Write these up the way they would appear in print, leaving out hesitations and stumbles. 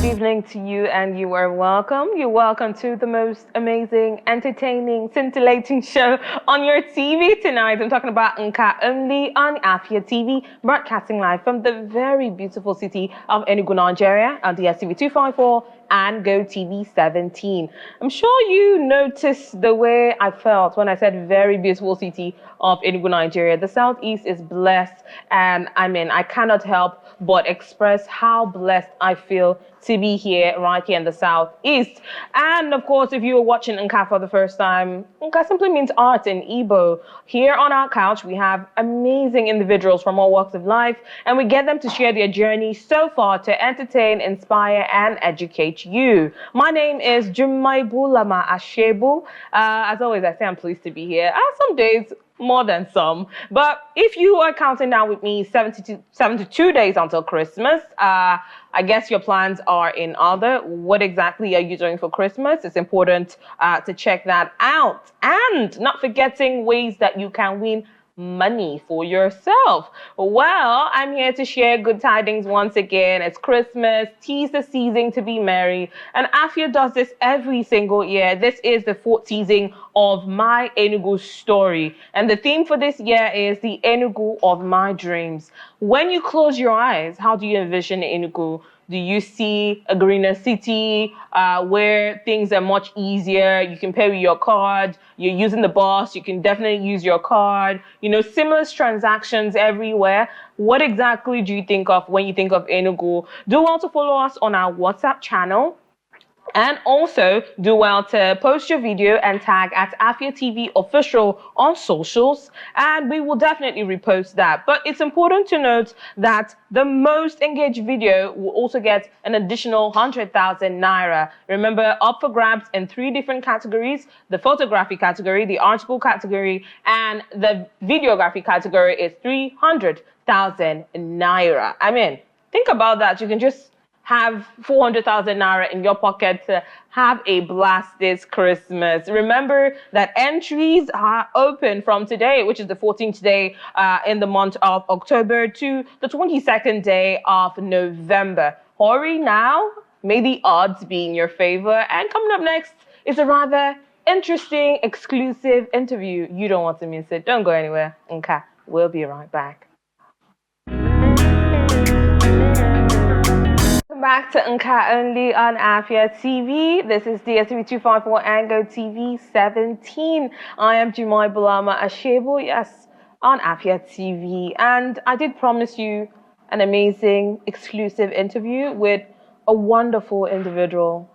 evening to you, and you are welcome. You're welcome to the most amazing, entertaining, scintillating show on your TV tonight. I'm talking about Nka only on Afia TV, broadcasting live from the very beautiful city of Enugu, Nigeria, on DSTV 254 and Go TV 17. I'm sure you noticed the way I felt when I said very beautiful city of Enugu, Nigeria. The Southeast is blessed, and I cannot help but express how blessed I feel to be here, right here in the Southeast. And of course, if you are watching Nka for the first time, Nka simply means art in IGBO. Here on our couch, we have amazing individuals from all walks of life, and we get them to share their journey so far to entertain, inspire, and educate you. My name is Jumaibulama Ashebu. As always, I say I'm pleased to be here. Some days, more than some. But if you are counting down with me 72 days until Christmas, I guess your plans are in order. What exactly are you doing for Christmas? It's important to check that out. And not forgetting ways that you can win money for yourself. Well, I'm here to share good tidings once again. It's Christmas, 'tis the season to be merry, and Afia does this every single year. This is the 4th season of my Enugu story, and the theme for this year is the Enugu of my dreams. When you close your eyes, how do you envision Enugu? Do you see a greener city where things are much easier? You can pay with your card. You're using the bus. You can definitely use your card. You know, seamless transactions everywhere. What exactly do you think of when you think of Enugu? Do well to follow us on our WhatsApp channel. And also do well to post your video and tag at Afia TV Official on socials, and we will definitely repost that. But it's important to note that the most engaged video will also get an additional 100,000 naira. Remember, up for grabs in 3 different categories: the photography category, the article category, and the videography category is 300,000 naira. Think about that. You can just have 400,000 naira in your pocket to have a blast this Christmas. Remember that entries are open from today, which is the 14th day in the month of October, to the 22nd day of November. Hurry now. May the odds be in your favor. And coming up next is a rather interesting, exclusive interview. You don't want to miss it. Don't go anywhere. Okay, we'll be right back. Back to Nka only on Afia TV. This is DSTV 254 and Go TV 17. I am Jumaibulama Ashebu, yes, on Afia TV. And I did promise you an amazing, exclusive interview with a wonderful individual.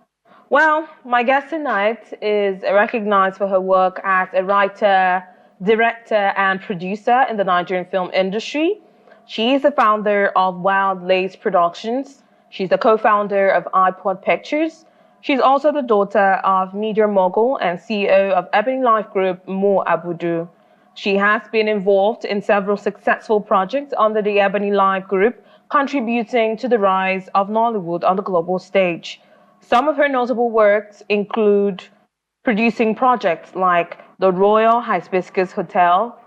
Well, my guest tonight is recognized for her work as a writer, director, and producer in the Nigerian film industry. She is the founder of Wild Lace Productions. She's the co-founder of iPod Pictures. She's also the daughter of media mogul and CEO of Ebony Life Group, Mo Abudu. She has been involved in several successful projects under the Ebony Life Group, contributing to the rise of Nollywood on the global stage. Some of her notable works include producing projects like the Royal Hibiscus Hotel,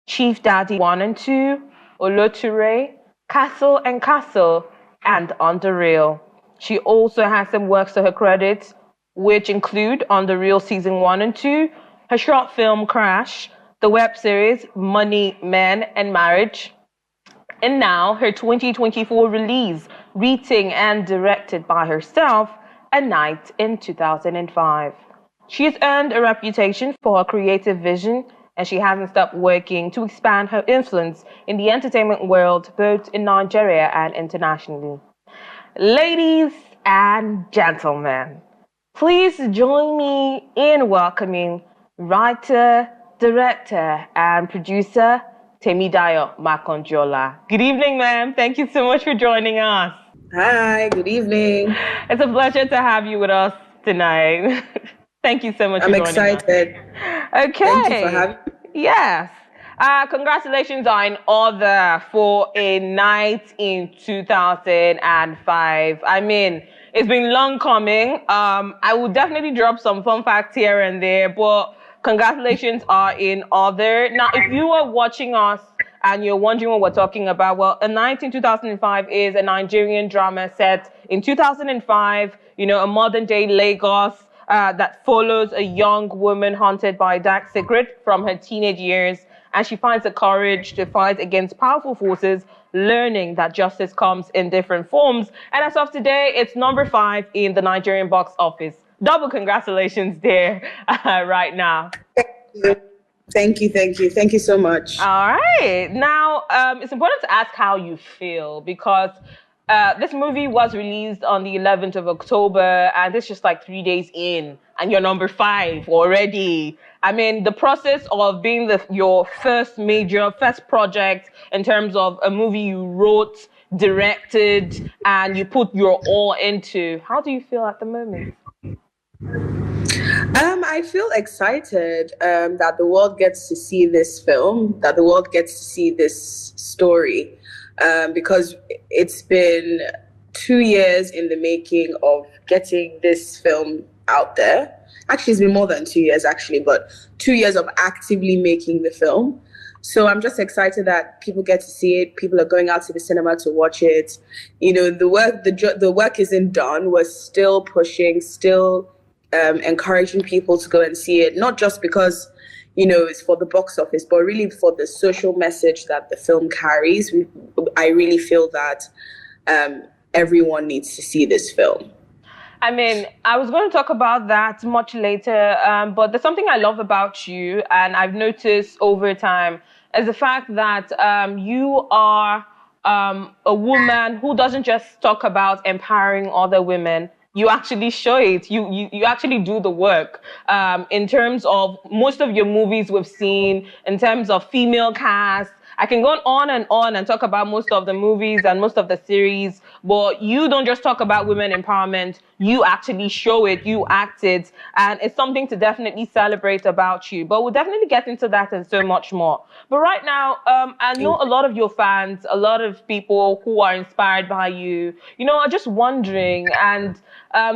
Chief Daddy 1 and 2, Oloture, Castle and Castle, and On the Real. She also has some works to her credit, which include On the Real Season 1 and 2, her short film Crash, the web series Money, Men, and Marriage, and now her 2024 release, written and directed by herself, A Night in 2005. She has earned a reputation for her creative vision, and she hasn't stopped working to expand her influence in the entertainment world, both in Nigeria and internationally. Ladies and gentlemen, please join me in welcoming writer, director, and producer Temidayo Makunjuola. Good evening, ma'am. Thank you so much for joining us. Hi, good evening. It's a pleasure to have you with us tonight. Thank you so much for joining us. I'm excited. Okay. Thank you for having me. Yes. Congratulations on order for A Night in 2005. It's been long coming. I will definitely drop some fun facts here and there, but congratulations are in order. Now, if you are watching us and you're wondering what we're talking about, well, A Night in 2005 is a Nigerian drama set in 2005, a modern day Lagos that follows a young woman haunted by a dark secret from her teenage years. And she finds the courage to fight against powerful forces, learning that justice comes in different forms. And as of today, it's number 5 in the Nigerian box office. Double congratulations there right now. Thank you. Thank you so much. All right. Now, it's important to ask how you feel because this movie was released on the 11th of October, and it's just like 3 days in, and you're number 5 already. I mean, the process of being your first project in terms of a movie you wrote, directed, and you put your all into. How do you feel at the moment? I feel excited that the world gets to see this film, that the world gets to see this story, because it's been 2 years in the making of getting this film out there. Actually, it's been more than 2 years, actually, but 2 years of actively making the film. So I'm just excited that people get to see it. People are going out to the cinema to watch it. The work isn't done. We're still pushing, still encouraging people to go and see it, not just because it's for the box office, but really for the social message that the film carries. I really feel that everyone needs to see this film. I mean, I was going to talk about that much later, but there's something I love about you, and I've noticed over time, is the fact that you are a woman who doesn't just talk about empowering other women. You actually show it. You actually do the work. In terms of most of your movies we've seen, in terms of female cast, I can go on and talk about most of the movies and most of the series, but you don't just talk about women empowerment. You actually show it, you act it, and it's something to definitely celebrate about you. But we'll definitely get into that and so much more. But right now, I know a lot of your fans, a lot of people who are inspired by you, are just wondering, and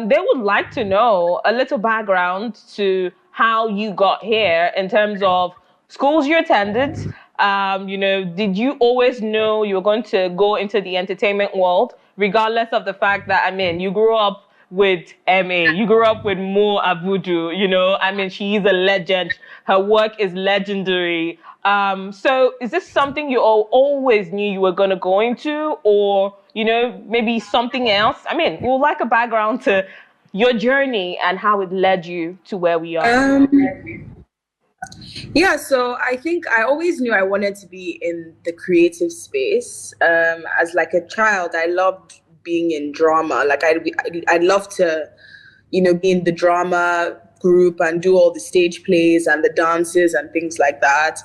they would like to know a little background to how you got here in terms of schools you attended. Did you always know you were going to go into the entertainment world, regardless of the fact that, you grew up with MA, you grew up with Mo Abudu, she's a legend. Her work is legendary. So is this something you always knew you were going to go into, or, maybe something else? We would like a background to your journey and how it led you to where we are. Yeah, so I think I always knew I wanted to be in the creative space. As like a child, I loved being in drama. Like I'd love to, be in the drama group and do all the stage plays and the dances and things like that.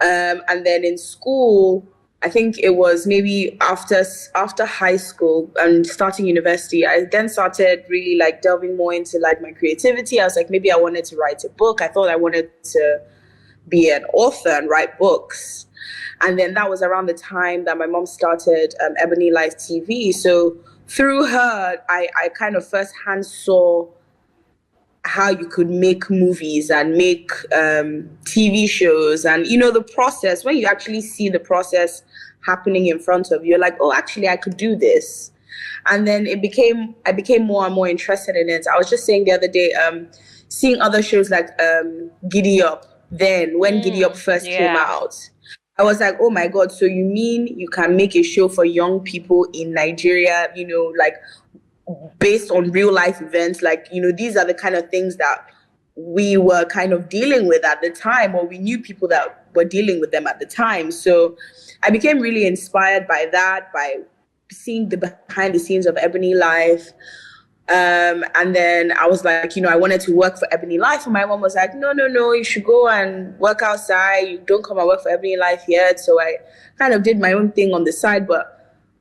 And then in school, I think it was maybe after high school and starting university, I then started really like delving more into like my creativity. I was like, maybe I wanted to write a book. I thought I wanted to be an author and write books. And then that was around the time that my mom started Ebony Life TV. So through her, I kind of firsthand saw how you could make movies and make TV shows. And, the process, when you actually see the process happening in front of you, you're like, oh, actually, I could do this. And then I became more and more interested in it. I was just saying the other day, seeing other shows like Giddy Up, then when Giddy Up first came out, I was like, oh my God, so you mean you can make a show for young people in Nigeria, like based on real life events, like, these are the kind of things that we were kind of dealing with at the time, or we knew people that were dealing with them at the time. So I became really inspired by that, by seeing the behind the scenes of Ebony Life. And then I was like, I wanted to work for Ebony Life. And my mom was like, no, you should go and work outside. You don't come and work for Ebony Life yet. So I kind of did my own thing on the side. But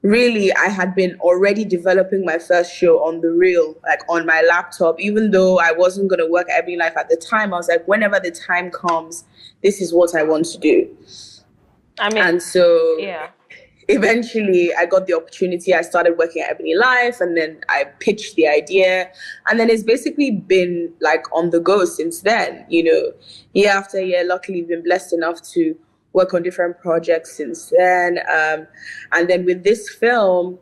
really, I had been already developing my first show on the reel, like on my laptop. Even though I wasn't going to work at Ebony Life at the time, I was like, whenever the time comes, this is what I want to do. And so eventually I got the opportunity. I started working at Ebony Life, and then I pitched the idea, and then it's basically been like on the go since then. Year after year, luckily we've been blessed enough to work on different projects since then. And then with this film,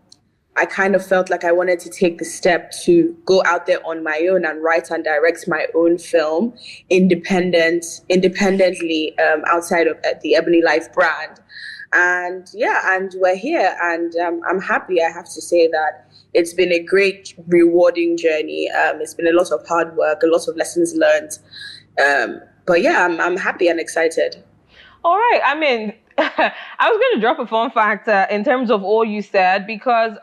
I kind of felt like I wanted to take the step to go out there on my own and write and direct my own film independently, outside of the Ebony Life brand. And yeah, and we're here, and I'm happy. I have to say that it's been a great, rewarding journey. It's been a lot of hard work, a lot of lessons learned. But yeah, I'm happy and excited. All right. I mean, I was going to drop a fun fact in terms of all you said, because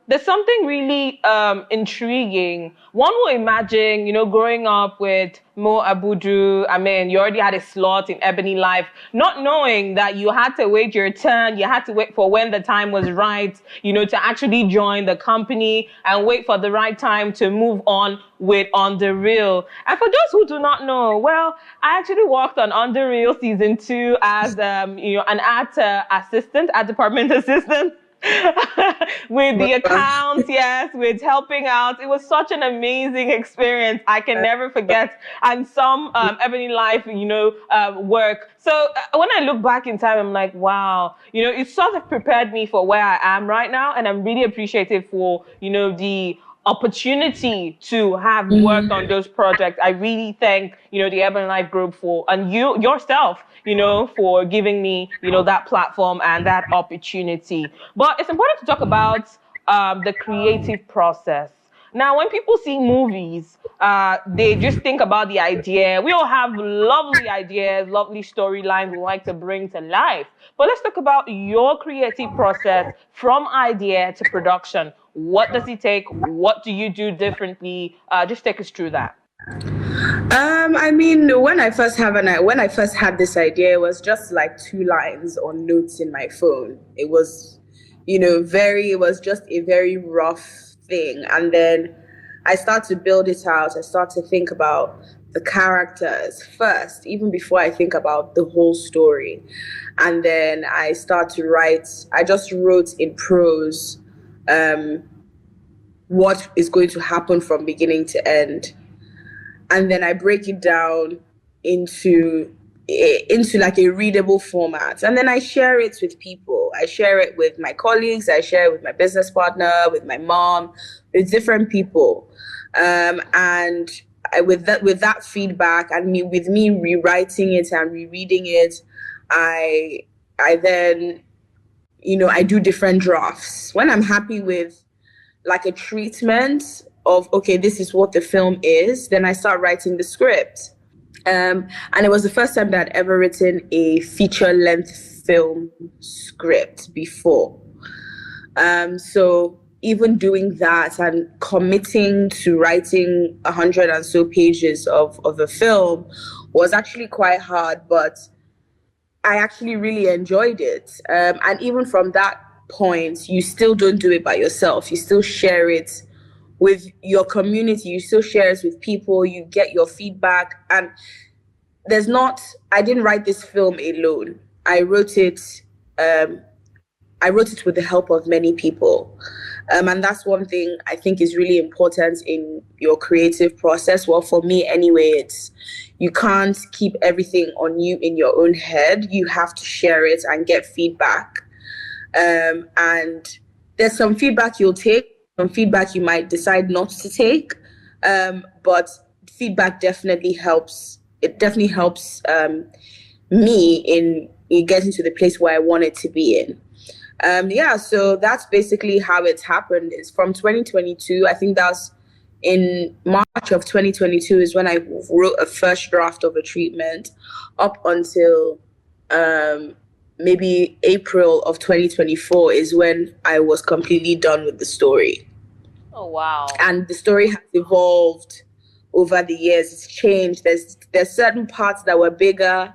there's something really intriguing. One will imagine, growing up with Mo Abudu, I mean, you already had a slot in Ebony Life, not knowing that you had to wait your turn, you had to wait for when the time was right, to actually join the company and wait for the right time to move on with On The Real. And for those who do not know, well, I actually worked on On The Real season 2 as, an art department assistant. With the accounts, yes, with helping out. It was such an amazing experience. I can never forget. And some Ebony Life, work. So when I look back in time, I'm like, wow, it sort of prepared me for where I am right now. And I'm really appreciative for, the opportunity to have worked on those projects. I really thank, the Ebony Life Group and you yourself, for giving me, that platform and that opportunity. But it's important to talk about the creative process. Now, when people see movies, they just think about the idea. We all have lovely ideas, lovely storylines we like to bring to life. But let's talk about your creative process from idea to production. What does it take? What do you do differently? Just take us through that. I mean, when I first had this idea, it was just like 2 lines on notes in my phone. It was, it was just a very rough thing. And then I start to build it out. I start to think about the characters first, even before I think about the whole story. And then I start to write. I just wrote in prose what is going to happen from beginning to end. And then I break it down into like a readable format. And then I share it with people. I share it with my colleagues. I share it with my business partner, with my mom, with different people. With that feedback and with me rewriting it and rereading it, I then, I do different drafts. When I'm happy with like a treatment of, okay, this is what the film is, then I start writing the script. And it was the first time that I'd ever written a feature-length film script before. So even doing that and committing to writing 100 and so pages of a film was actually quite hard, but I actually really enjoyed it. And even from that point, you still don't do it by yourself. You still share it with your community. You still share it with people. You get your feedback. And I didn't write this film alone. I wrote it with the help of many people. And that's one thing I think is really important in your creative process. Well, for me anyway, you can't keep everything on you in your own head. You have to share it and get feedback. And there's some feedback you'll take, some feedback you might decide not to take. But feedback definitely helps. It definitely helps me in getting to the place where I want it to be in. So that's basically how it's happened. It's from 2022. I think that's in March of 2022 is when I wrote a first draft of a treatment, up until maybe April of 2024 is when I was completely done with the story. Oh, wow. And the story has evolved over the years. It's changed. There's certain parts that were bigger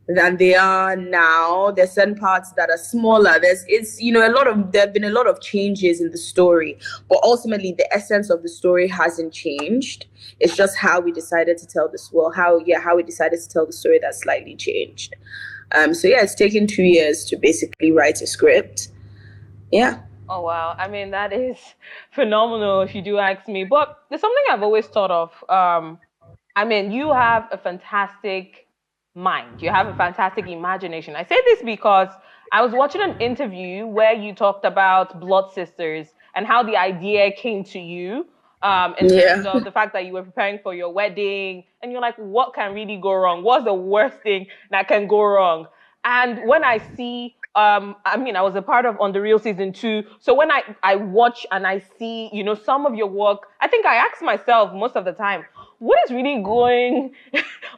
than they are now. There's certain parts that are smaller. There have been a lot of changes in the story, but ultimately the essence of the story hasn't changed. It's just how we decided to tell this. How we decided to tell the story that slightly changed. It's taken 2 years to basically write a script. Yeah. Oh, wow. I mean, that is phenomenal if you do ask me. But there's something I've always thought of. You have a fantastic mind. You have a fantastic imagination. I say this because I was watching an interview where you talked about Blood Sisters and how the idea came to you, in terms Yeah. of the fact that you were preparing for your wedding and you're like, what can really go wrong? What's the worst thing that can go wrong? And when I see, I mean, I was a part of On the Real season 2. So when I watch and I see, some of your work, I think I ask myself most of the time, what is really going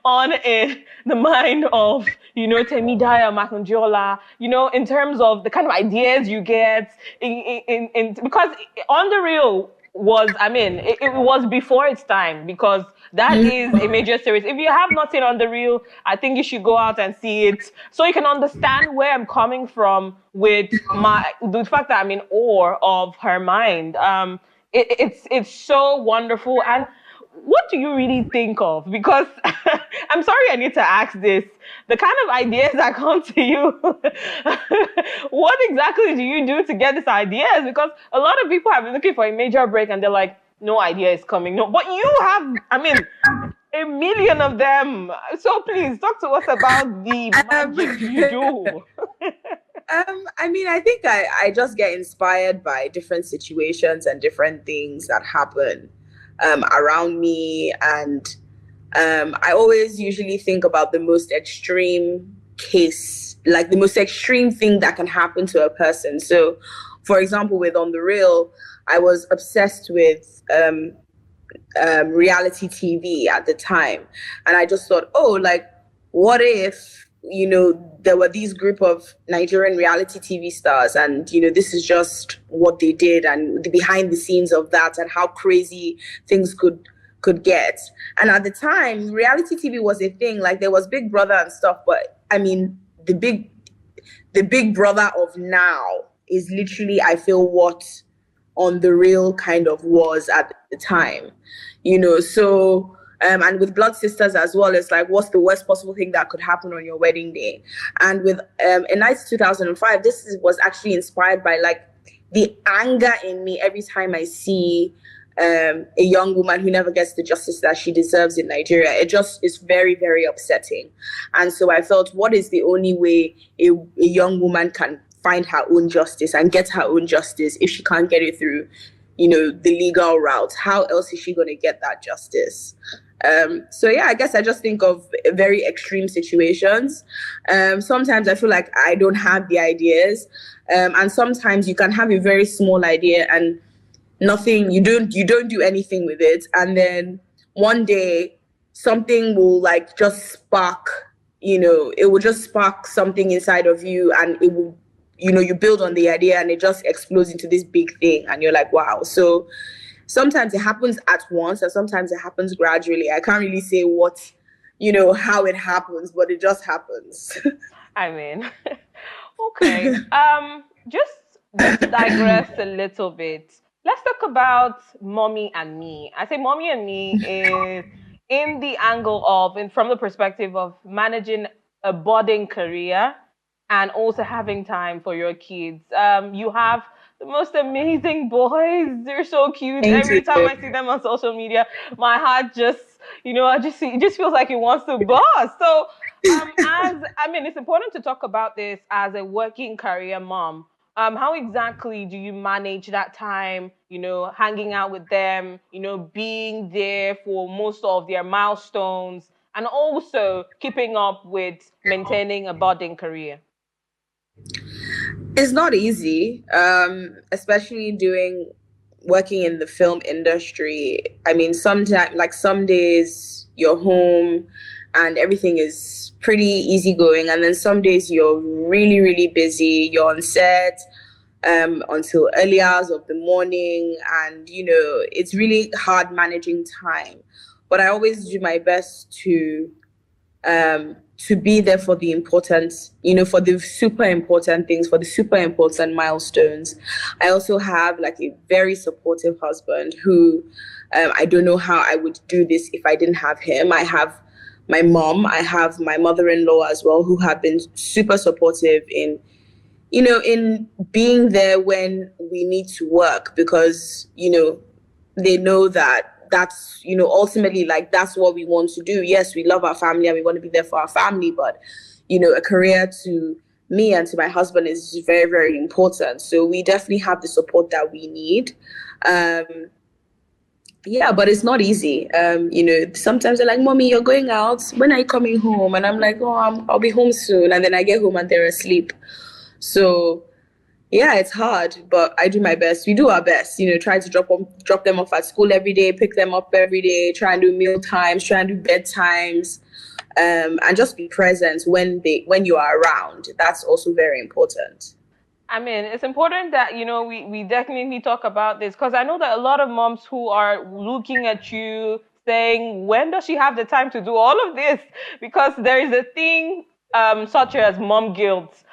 on in the mind of, Temidayo, Makunjuola, in terms of the kind of ideas you get because On the Real was, I mean, it was before its time because that is a major series. If you have not seen On the Real, I think you should go out and see it so you can understand where I'm coming from with the fact that I'm in awe of her mind. It's so wonderful. And what do you really think of? Because I'm sorry I need to ask this. The kind of ideas that come to you, what exactly do you do to get these ideas? Because a lot of people have been looking for a major break and they're like, no idea is coming. No, but you have, I mean, a million of them. So please talk to us about the magic you do. I mean, I think I just get inspired by different situations and different things that happen around me. And I always usually think about the most extreme case, like the most extreme thing that can happen to a person. So, for example, with On the Real, I was obsessed with reality TV at the time. And I just thought, oh, like, what if, there were these group of Nigerian reality TV stars and, this is just what they did and the behind the scenes of that and how crazy things could get. And at the time, reality TV was a thing. Like there was Big Brother and stuff, but I mean, the Big Brother of now is literally, I feel, what On the Real kind of was at the time, so. And with Blood Sisters as well, it's like, what's the worst possible thing that could happen on your wedding day? And with A Night 2005, was actually inspired by like the anger in me every time I see a young woman who never gets the justice that she deserves in Nigeria. It just is very, very upsetting. And so I felt, what is the only way a young woman can find her own justice and get her own justice if she can't get it through, the legal route? How else is she going to get that justice? So yeah, I guess I just think of very extreme situations. Sometimes I feel like I don't have the ideas, and sometimes you can have a very small idea and you don't do anything with it, and then one day something will like just spark. It will just spark something inside of you, and it will, you build on the idea, and it just explodes into this big thing, and you're like, wow. So sometimes it happens at once and sometimes it happens gradually. I can't really say how it happens, but it just happens. I mean, okay. Just digress a little bit. Let's talk about Mommy and Me. I say Mommy and Me is in the angle of, and from the perspective of managing a budding career and also having time for your kids. You have the most amazing boys. They're so cute. Every time I see them on social media, my heart just, it just feels like it wants to burst. So, it's important to talk about this as a working career mom. How exactly do you manage that time, hanging out with them, being there for most of their milestones, and also keeping up with maintaining a budding career? It's not easy, especially working in the film industry. I mean, sometimes, like some days you're home and everything is pretty easygoing, and then some days you're really, really busy. You're on set until early hours of the morning, and it's really hard managing time. But I always do my best to be there for the important, for the super important things, for the super important milestones. I also have like a very supportive husband who I don't know how I would do this if I didn't have him. I have my mom, I have my mother-in-law as well, who have been super supportive in being there when we need to work, because, they know that that's, you know, ultimately, like, that's what we want to do. Yes, we love our family and we want to be there for our family, but, you know, a career to me and to my husband is very, very important. So we definitely have the support that we need. Yeah, but it's not easy. You know, sometimes they're like, "Mommy, you're going out. When are you coming home?" And I'm like, "Oh, I'll be home soon." And then I get home and they're asleep. So yeah, it's hard, but I do my best. We do our best, you know, try to drop them off at school every day, pick them up every day, try and do meal times, try and do bedtimes, and just be present when you are around. That's also very important. I mean, it's important that, you know, we definitely talk about this, because I know that a lot of moms who are looking at you saying, when does she have the time to do all of this? Because there is a thing such as mom guilt,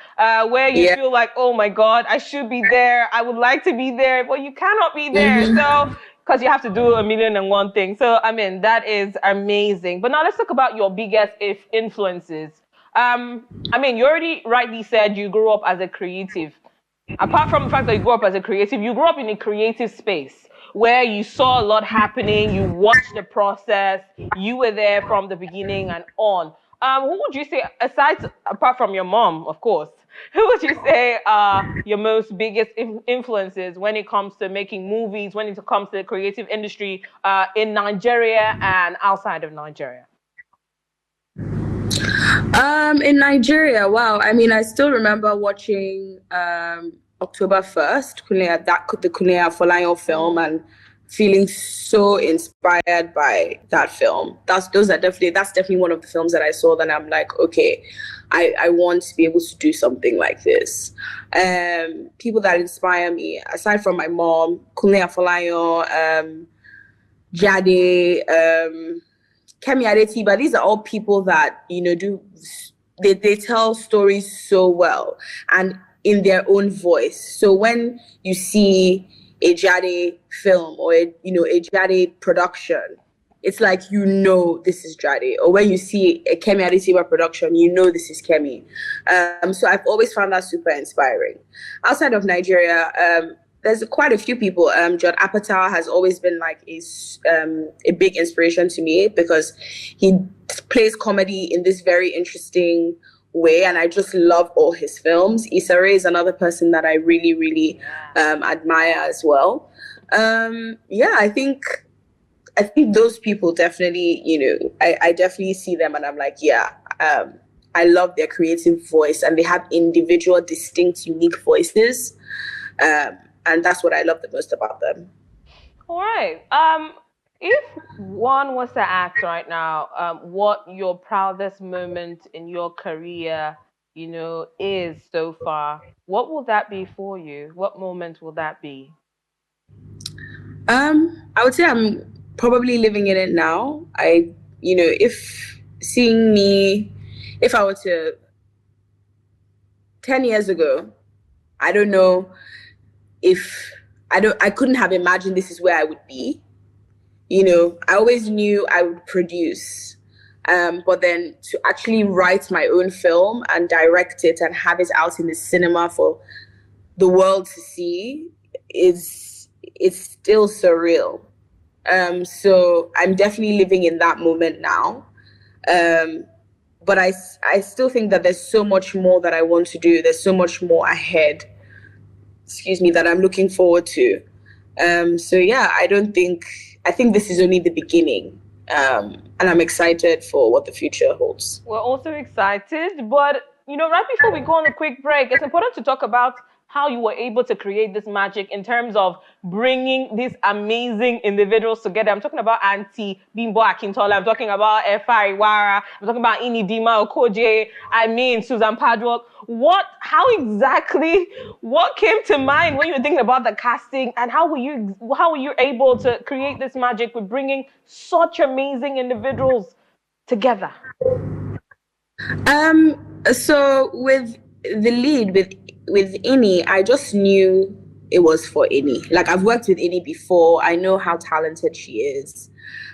where you Yeah. feel like, oh my God, I should be there. I would like to be there, but you cannot be there. So, because you have to do a million and one things. So, I mean, that is amazing. But now let's talk about your biggest influences. I mean, you already rightly said you grew up as a creative. Apart from the fact that you grew up as a creative, you grew up in a creative space where you saw a lot happening, you watched the process, you were there from the beginning and on. Who would you say, apart from your mom, of course, who would you say are your most biggest influences when it comes to making movies, when it comes to the creative industry in Nigeria and outside of Nigeria? In Nigeria, wow. I mean, I still remember watching October 1st, the Kunle Afolayan film, and feeling so inspired by that film. That's definitely one of the films that I saw. Then I'm like, okay, I want to be able to do something like this. People that inspire me, aside from my mom, Kunle Afolayan, Jade, Kemi Adetiba, these are all people that, you know, they tell stories so well and in their own voice. So when you see a Jade film or a Jade production, it's like, you know, this is Jade. Or when you see a Kemi Adetiba production, you know this is Kemi. So I've always found that super inspiring. Outside of Nigeria, there's quite a few people. Judd Apatow has always been like a big inspiration to me because he plays comedy in this very interesting way, and I just love all his films. Issa Rae is another person that I really, really admire as well. Yeah, I think those people definitely, you know, I definitely see them and I'm like, yeah, I love their creative voice, and they have individual, distinct, unique voices. And that's what I love the most about them. All right. If one was to ask right now, what your proudest moment in your career, you know, is so far, what will that be for you? What moment will that be? I would say I'm probably living in it now. You know, if I were to 10 years ago, I don't know if I couldn't have imagined this is where I would be. You know, I always knew I would produce. But then to actually write my own film and direct it and have it out in the cinema for the world to see it's still surreal. So I'm definitely living in that moment now. But I still think that there's so much more that I want to do. There's so much more ahead, that I'm looking forward to. So yeah, I think this is only the beginning. And I'm excited for what the future holds. We're also excited, but you know, right before we go on a quick break, it's important to talk about how you were able to create this magic in terms of bringing these amazing individuals together. I'm talking about Auntie Bimbo Akintola. I'm talking about Efa Iwara. I'm talking about Inidima Okoje. I mean, Susan Padwell. How exactly, what came to mind when you were thinking about the casting, and how were you able to create this magic with bringing such amazing individuals together? So with the lead, with Ini, I just knew it was for Ini. Like, I've worked with Ini before. I know how talented she is.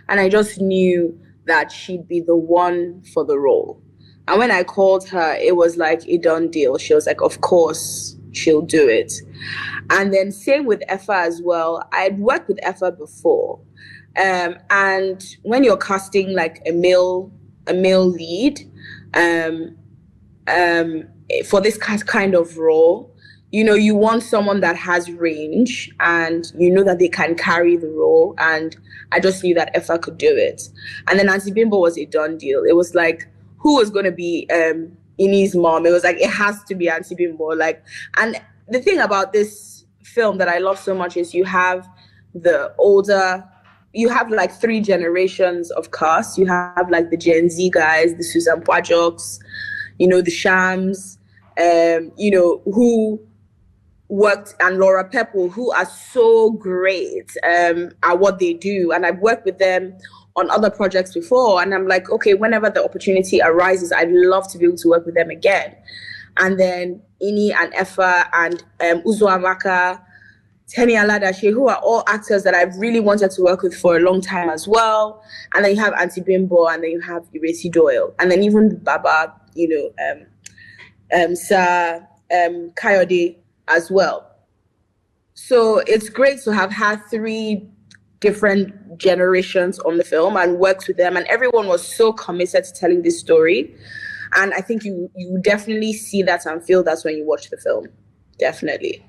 And I just knew that she'd be the one for the role. And when I called her, it was like a done deal. She was like, of course, she'll do it. And then same with Effa as well. I'd worked with Effa before. And when you're casting like a male lead, for this kind of role, you know, you want someone that has range and you know that they can carry the role. And I just knew that Effa could do it. And then Auntie Bimbo was a done deal. It was like, who was going to be Ini's mom? It was like, it has to be Auntie Bimbo. Like, and the thing about this film that I love so much is you have like 3 generations of cast. You have like the Gen Z guys, the Susan Poajoks, you know, the Shams, you know, who worked, and Laura Pepple, who are so great at what they do. And I've worked with them on other projects before. And I'm like, okay, whenever the opportunity arises, I'd love to be able to work with them again. And then Ini and Effa and Uzo Amaka, Tenny Aladache, who are all actors that I've really wanted to work with for a long time as well. And then you have Auntie Bimbo, and then you have Iresi Doyle, and then even Baba, you know, Sir Kayode as well. So it's great to have had 3 different generations on the film and worked with them, and everyone was so committed to telling this story. And I think you definitely see that and feel that when you watch the film. Definitely.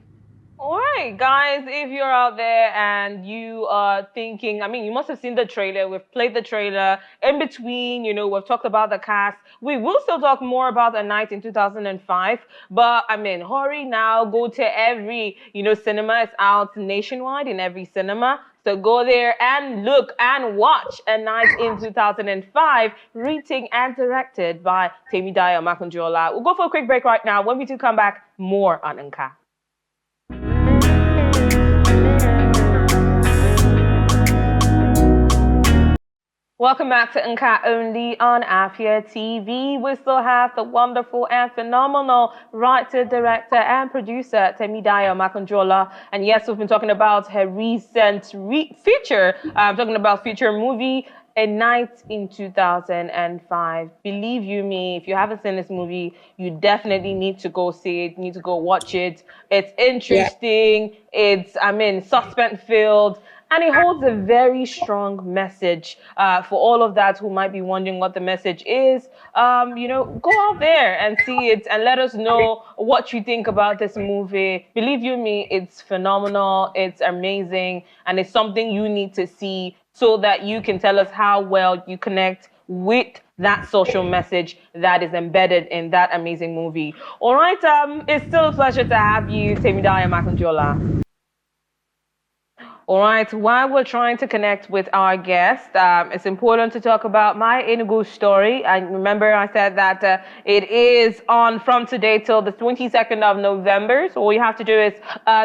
All right, guys, if you're out there and you are thinking, I mean, you must have seen the trailer. We've played the trailer. In between, you know, we've talked about the cast. We will still talk more about The Night in 2005. But, I mean, hurry now. Go to every, you know, cinema. It's out nationwide in every cinema. So go there and look and watch A Night in 2005, written and directed by Temidayo Makunjuola. We'll go for a quick break right now. When we do come back, more on Nka. Welcome back to Nka Only on Afia TV. We still have the wonderful and phenomenal writer, director, and producer, Temidayo Makunjuola. And yes, we've been talking about her recent feature. I'm talking about feature movie, A Night in 2005. Believe you me, if you haven't seen this movie, you definitely need to go see it. You need to go watch it. It's interesting. Yeah. It's, I mean, suspense-filled. And it holds a very strong message for all of that who might be wondering what the message is. You know, go out there and see it and let us know what you think about this movie. Believe you me, it's phenomenal, it's amazing, and it's something you need to see so that you can tell us how well you connect with that social message that is embedded in that amazing movie. All right, it's still a pleasure to have you, Temidayo Makunjuola. All right, while we're trying to connect with our guest, it's important to talk about my enugu story. And remember, I said that it is on from today till the 22nd of November. So all you have to do is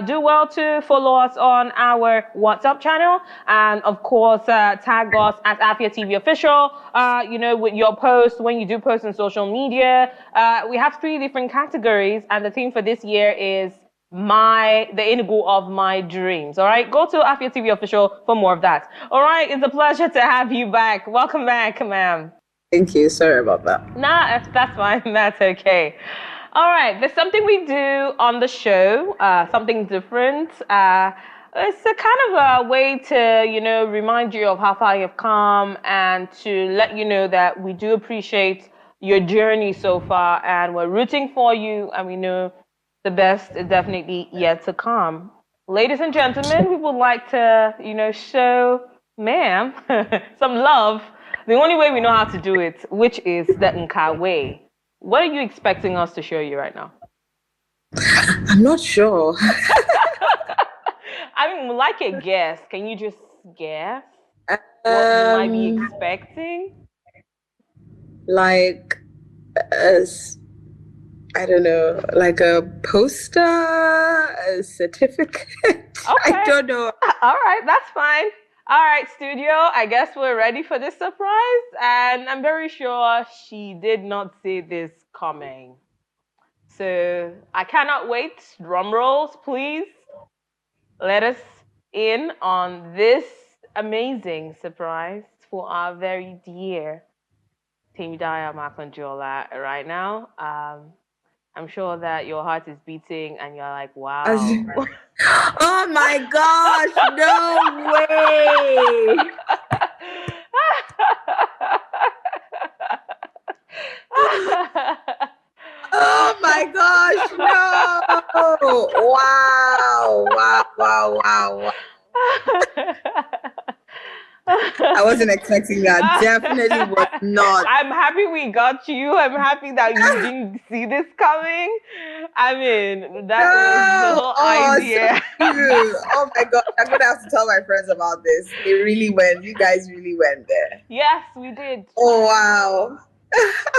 do well to follow us on our WhatsApp channel. And of course, tag us at Afia TV Official, you know, with your posts, when you do post on social media. We have 3 different categories. And the theme for this year is the enugu of my dreams. All right, go to Afia TV Official for more of that. All right, it's a pleasure to have you back. Welcome back, ma'am. Thank you. Sorry about that. Nah, that's fine. That's okay. All right, there's something we do on the show, something different. It's a kind of a way to, you know, remind you of how far you've come and to let you know that we do appreciate your journey so far and we're rooting for you and we know the best is definitely yet to come. Ladies and gentlemen, we would like to, you know, show ma'am some love the only way we know how to do it, which is the Nka way. What are you expecting us to show you right now? I'm not sure. I mean, like a guess. Can you just guess what you might be expecting? Like, I don't know, like a poster, a certificate. Okay. I don't know. All right, that's fine. All right, studio, I guess we're ready for this surprise. And I'm very sure she did not see this coming. So I cannot wait. Drum rolls, please. Let us in on this amazing surprise for our very dear Temidayo Makunjuola right now. I'm sure that your heart is beating and you're like, wow. Oh my gosh, no way. Oh my gosh, no. Wow. I wasn't expecting that. Definitely was not. I'm happy we got you. I'm happy that you didn't see this coming. I mean, that was the whole idea. So cute. Oh my God. I'm going to have to tell my friends about this. They really went. You guys really went there. Yes, we did. Oh, wow.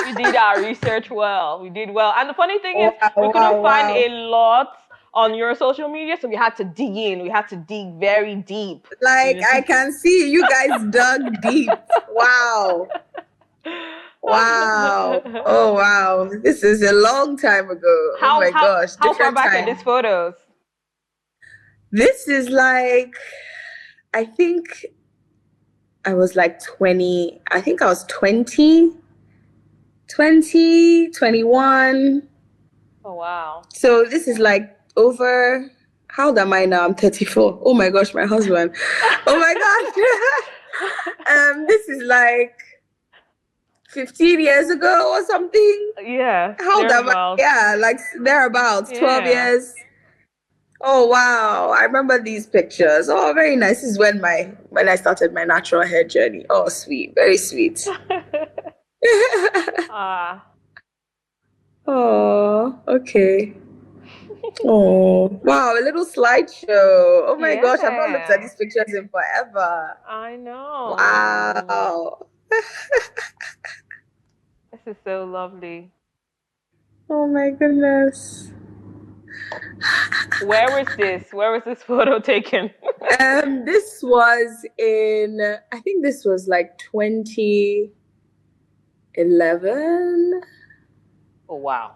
We did our research well. We did well. And the funny thing is, we couldn't find a lot on your social media, so we had to dig in. We had to dig very deep. Like, I can see you guys dug deep. Wow. Wow. Oh, wow. This is a long time ago. Oh, my gosh. How far back are these photos? This is like, I think I was like 20. I think I was 20, 21. Oh, wow. So this is like over, how old am I now? I'm 34. Oh my gosh, my husband. Oh my gosh. This is like 15 years ago or something. Yeah. How old am I? Yeah, like thereabouts, 12 years. Oh wow, I remember these pictures. Oh, very nice. This is when I started my natural hair journey. Oh, sweet, very sweet. Oh, okay. Oh, wow, a little slideshow. Oh my gosh, I've not looked at these pictures in forever. I know. Wow. This is so lovely. Oh my goodness. Where was this? Where was this photo taken? This was in, I think this was like 2011. Oh wow.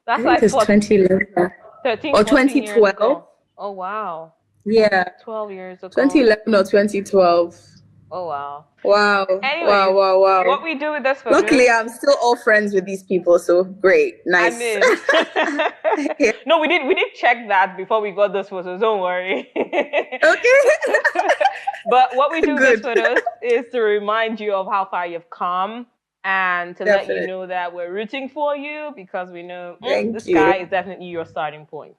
That's like 2011. 13 or 2012. Oh wow. Yeah. 12 years ago. 2011 or 2012. Oh wow. Wow. Anyways, wow. What we do with this photo? Luckily, I'm still all friends with these people, so great. Nice. I mean, no, we did check that before we got those photos. Don't worry. Okay. But what we do with these photos is to remind you of how far you've come and to let you know that we're rooting for you because we know this guy is definitely your starting point.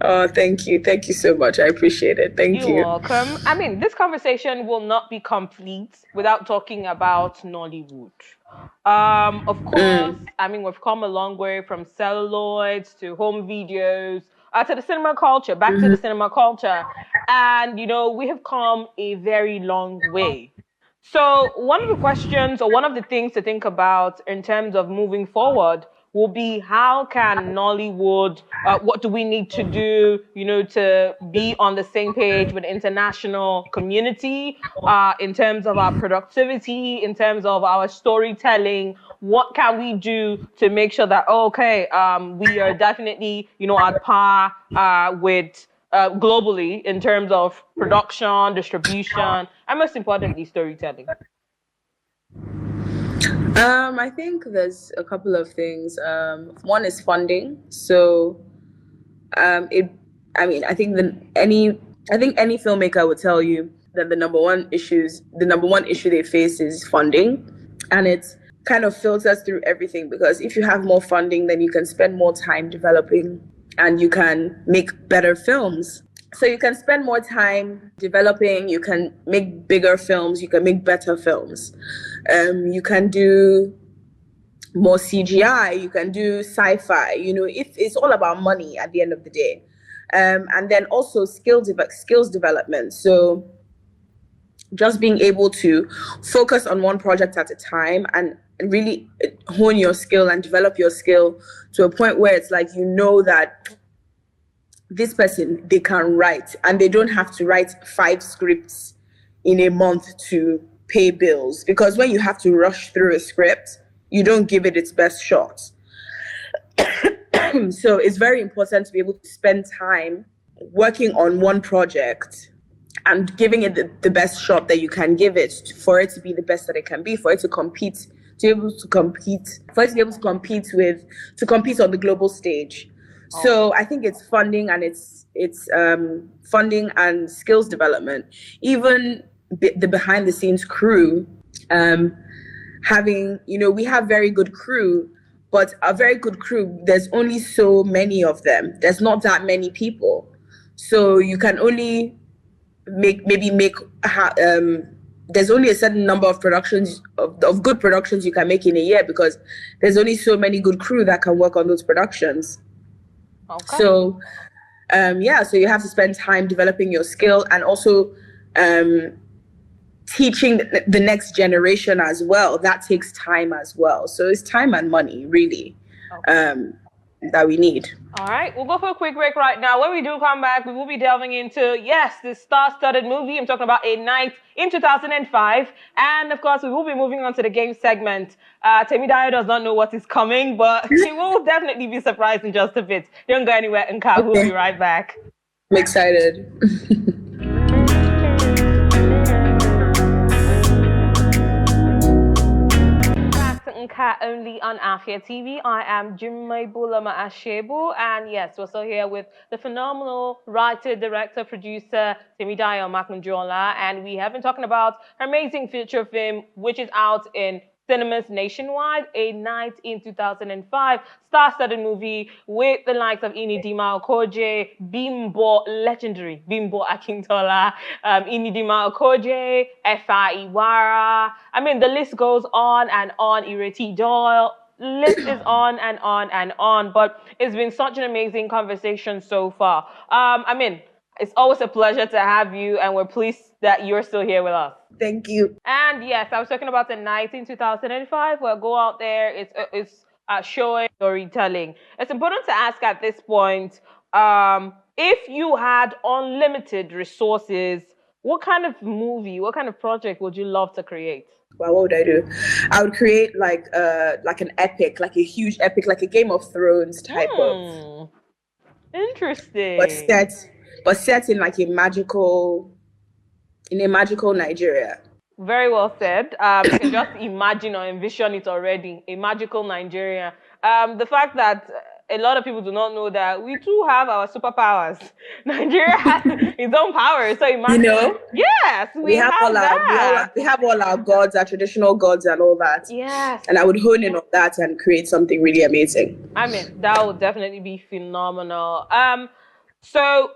Oh, thank you. Thank you so much. I appreciate it. Thank you. You're welcome. I mean, this conversation will not be complete without talking about Nollywood. Of course, I mean, we've come a long way from celluloids to home videos, to the cinema culture, back to the cinema culture. And, you know, we have come a very long way. So one of the questions or one of the things to think about in terms of moving forward will be how can Nollywood, what do we need to do, you know, to be on the same page with the international community in terms of our productivity, in terms of our storytelling? What can we do to make sure that, we are definitely, you know, at par with globally in terms of production, distribution, and most importantly, storytelling? I think there's a couple of things. One is funding. So, I think any filmmaker would tell you that the number one issue they face is funding, and it kind of filters through everything because if you have more funding, then you can spend more time developing, and you can make better films. So you can spend more time developing, you can make bigger films, you can make better films. You can do more CGI, you can do sci-fi, you know, it's all about money at the end of the day. And then also skills development. So just being able to focus on one project at a time and really hone your skill and develop your skill to a point where it's like, you know that this person, they can write and they don't have to write 5 scripts in a month to pay bills, because when you have to rush through a script, you don't give it its best shot. So it's very important to be able to spend time working on one project and giving it the best shot that you can give it for it to be the best that it can be, for it to compete to be able to compete, for it to be able to compete on the global stage. So I think it's funding and it's funding and skills development. Even the behind the scenes crew, having, we have very good crew, but a very good crew, there's only so many of them. There's not that many people. So you can only there's only a certain number of productions of good productions you can make in a year, because there's only so many good crew that can work on those productions. Okay. So so you have to spend time developing your skill and also teaching the next generation as well. That takes time as well. So it's time and money, really, that we need. All right, we'll go for a quick break right now. When we do come back, we will be delving into, this star-studded movie. I'm talking about A Night in 2005. And, of course, we will be moving on to the game segment. Temidayo does not know what is coming, but she will definitely be surprised in just a bit. Don't go anywhere, Nka. We'll be right back. I'm excited. Only on Afia TV. I am Jimmy Bulama Ashebu, and yes, we're still here with the phenomenal writer, director, producer Temidayo Makunjuola, and we have been talking about her amazing feature film, which is out in cinemas nationwide, A Night in 2005, star-studded movie with the likes of Inidima Okoje, Bimbo, legendary Bimbo Akintola, Inidima Okoje, Efa Iwara. I mean, the list goes on and on. Ireti Doyle. List is on and on and on. But it's been such an amazing conversation so far. It's always a pleasure to have you, and we're pleased that you're still here with us. Thank you. And yes, I was talking about the night in 2005. Well, go out there. It's showing storytelling. It's important to ask at this point, if you had unlimited resources, what kind of movie, what kind of project would you love to create? Well, what would I do? I would create like an epic, like a huge epic, like a Game of Thrones type of. Interesting. But set in like a magical Nigeria. Very well said. You can just imagine or envision it already. A magical Nigeria. The fact that a lot of people do not know that we too have our superpowers. Nigeria has its own powers. So imagine. Yes, we have all that. We have all our gods, our traditional gods and all that. Yes. And I would hone in on that and create something really amazing. I mean, that would definitely be phenomenal. So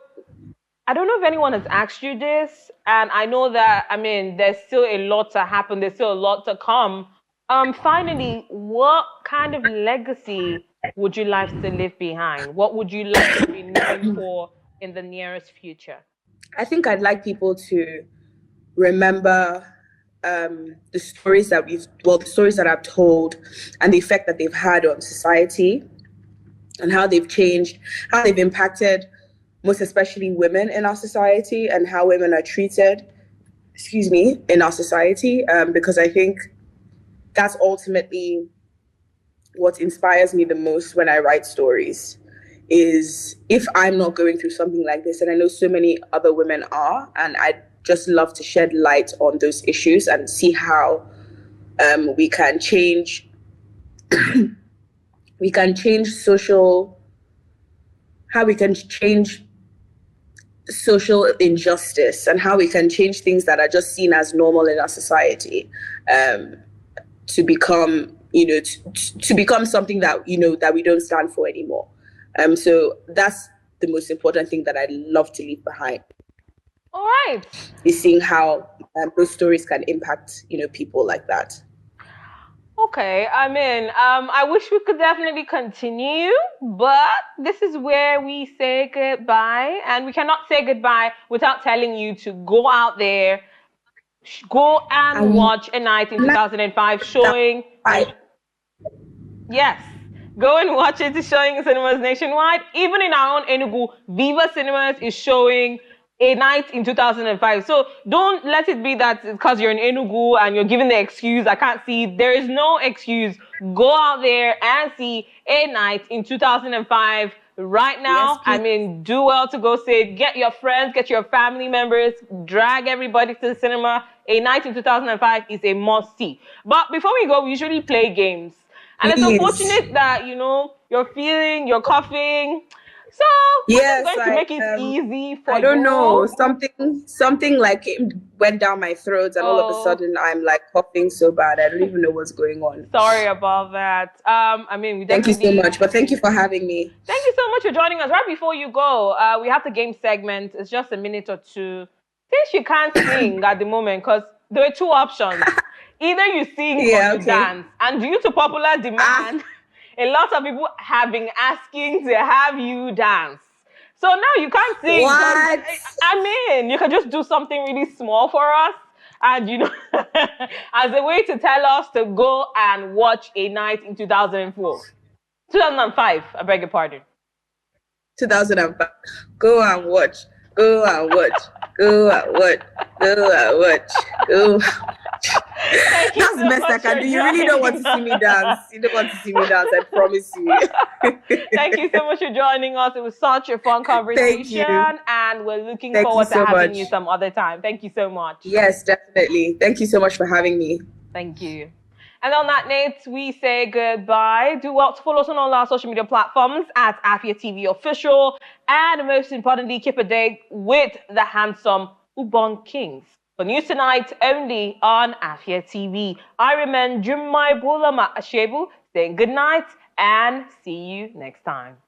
I don't know if anyone has asked you this, and I know that, there's still a lot to happen. There's still a lot to come. Finally, what kind of legacy would you like to leave behind? What would you like to be known for in the nearest future? I think I'd like people to remember the stories that I've told and the effect that they've had on society and how they've changed, how they've impacted most especially women in our society and how women are treated, in our society, because I think that's ultimately what inspires me the most when I write stories, is if I'm not going through something like this, and I know so many other women are, and I'd just love to shed light on those issues and see how we can change social injustice and how we can change things that are just seen as normal in our society to become something that that we don't stand for anymore. So that's the most important thing that I'd love to leave behind. All right. Is seeing how those stories can impact people like that. Okay, I wish we could definitely continue, but this is where we say goodbye, and we cannot say goodbye without telling you to go out there, go and watch A Night in 2005 showing. Yes, go and watch it. It's showing in cinemas nationwide. Even in our own Enugu, Viva Cinemas is showing A Night in 2005. So don't let it be that because you're in Enugu and you're given the excuse, I can't see. There is no excuse. Go out there and see A Night in 2005 right now. Yes, I please. mean, do well to go see it. Get your friends, get your family members, drag everybody to the cinema. A Night in 2005 is a must-see. But before we go, we usually play games. And it's Please. unfortunate that, you're coughing. So we're just Yes, going to make it easy for I don't know. you. Something like went down my throat, and all of a Oh, sudden I'm like coughing so bad. I don't even know what's going on. sorry about that. I mean, we Thank you so definitely much, but thank you for having me. thank you so much for joining us. Right before you go, we have the game segment. It's just a minute or two. Since you can't sing at the moment, because there were two options. Either you sing or Yeah, you okay. dance. And due to popular demand, a lot of people have been asking to have you dance. So now you can't sing because, What? you can just do something really small for us. And, as a way to tell us to go and watch A Night in 2004. 2005, I beg your pardon. 2005. Go and watch. Go and watch. Go and watch. Go and watch. Go. Thank you That's so the best I much can for do. You really don't want to see joining me dance. You don't want to see me dance. I promise you. Thank you so much for joining us. It was such a fun Thank conversation, you. and we're looking Thank you forward to so having much. you some other time. Thank you so much. Yes, definitely. Thank you so much for having me. Thank you. And on that note, we say goodbye. Do well to follow us on all our social media platforms at Afia TV Official. And most importantly, keep a date with the handsome Ubon Kings. For news tonight, only on Afia TV. I remain Jumai Bulama Ashebu, saying good night and see you next time.